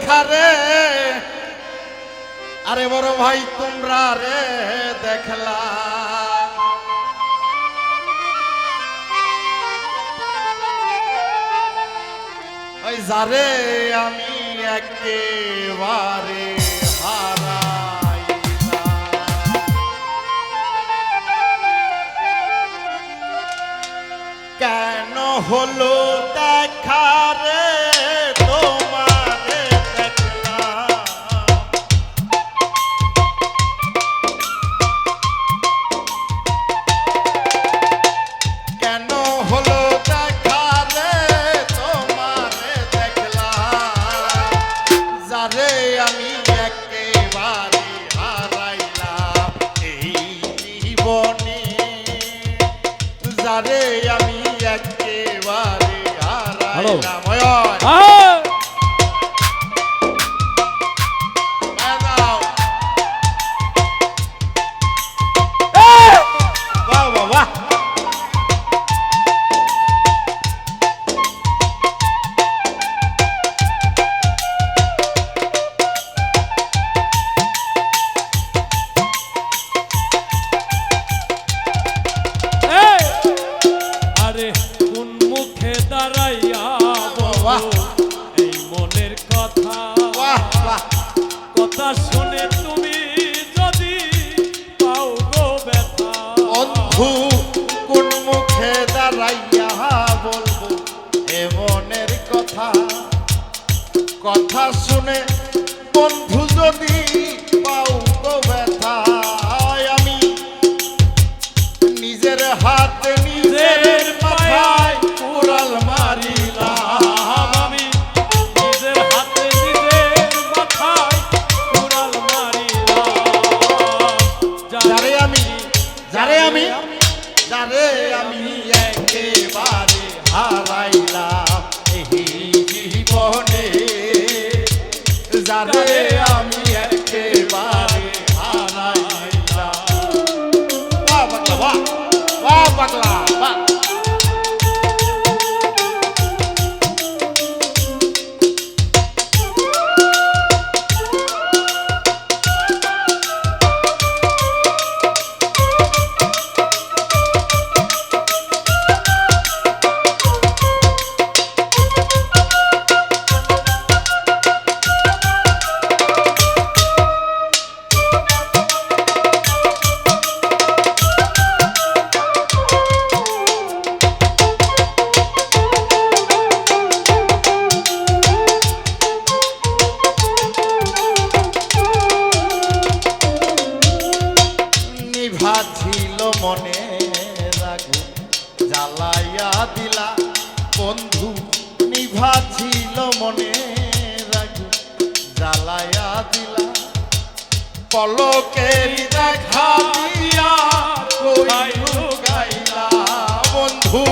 দেখা রে আরে বড় ভাই তোমরা রে দেখলা ওই যারে আমি একেবারে হারাই কেন হলো দেখা রে তোমারে দেখলাম কেন হলো দেখা রে তোমারে দেখলাম যারে আমি একেবারে হারাইলাম এই জীবনে যারে আমি একেবারে হারাইলাম এই মনের কথা কথা শুনে তুমি যদি পাও গো ব্যথা বন্ধু কোন মুখে দাঁড়াইয়া বলবো এ মনের কথা কথা শুনে বন্ধু যদি পাও গো ব্যথা আমি নিজের হাতে নিজের মাথায় কুড়াল মারিলাম আমি নিজের হাতে নিজের মাথায় কুড়াল মারিলাম যারে আমি একেবারে হারাইলাম এই জীবনে যারে আমি একেবারে হারাইলাম বাহ পাগলা বাহ পাগলা বাহ ছিল মনে রাগু জ্বালাইয়া দিলা বন্ধু নিভা ছিল মনে রাগু জ্বালাইয়া দিলা পলকের দেখা দিয়া কই লুকাইলা বন্ধু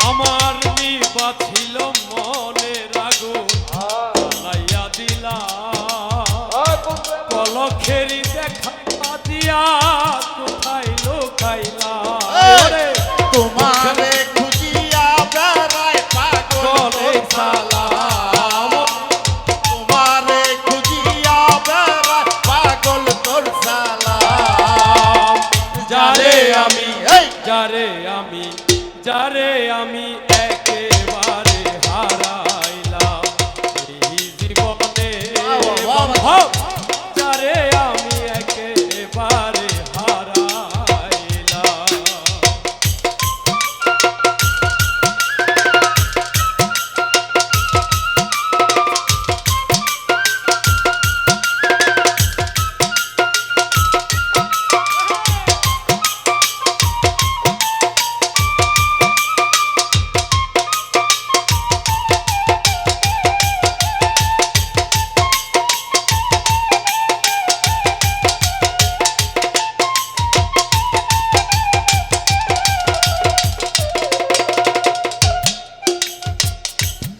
আমার নিভা ছিল মনে রাগু জ্বালাইয়া দিলা পলকেরি দেখা দিয়া কোথায় লুকাইলা তোমারে খুঁজিয়া বেড়ায় পাগলে সালাম তোমারে খুঁজিয়া বেড়ায় পাগল তোর সালাম যারে আমি একেবারে হারাইলাম এই জীবনে যারে আমি একেবারে হারাইলাম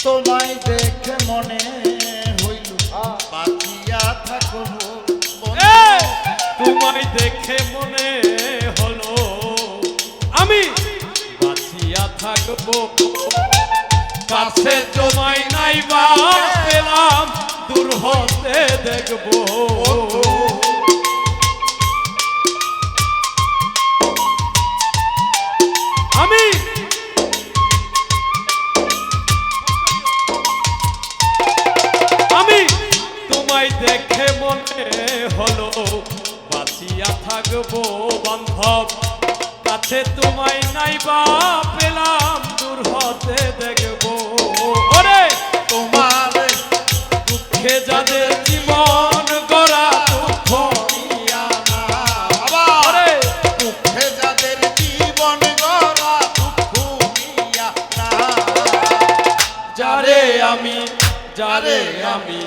তোমায় দেখে মনে হইল বাঁচিয়া থাকো তোমায় দেখে মনে হলো আমি বাঁচিয়া থাকবো কাছে তোমায় নাই বা পেলাম দূর হতে দেখবো আমি আমি তোমায় দেখে মনে হলো বাঁচিয়া থাকবো বান্ধব কাছে তোমায় নাই বা পেলাম দূর হতে দেখবো ওরে তোমার দুঃখে যাদের জীবন গড়া দুঃখ নিয়া না আবার দুঃখে যাদের জীবন গড়া দুঃখ নিয়া না যারে আমি যারে আমি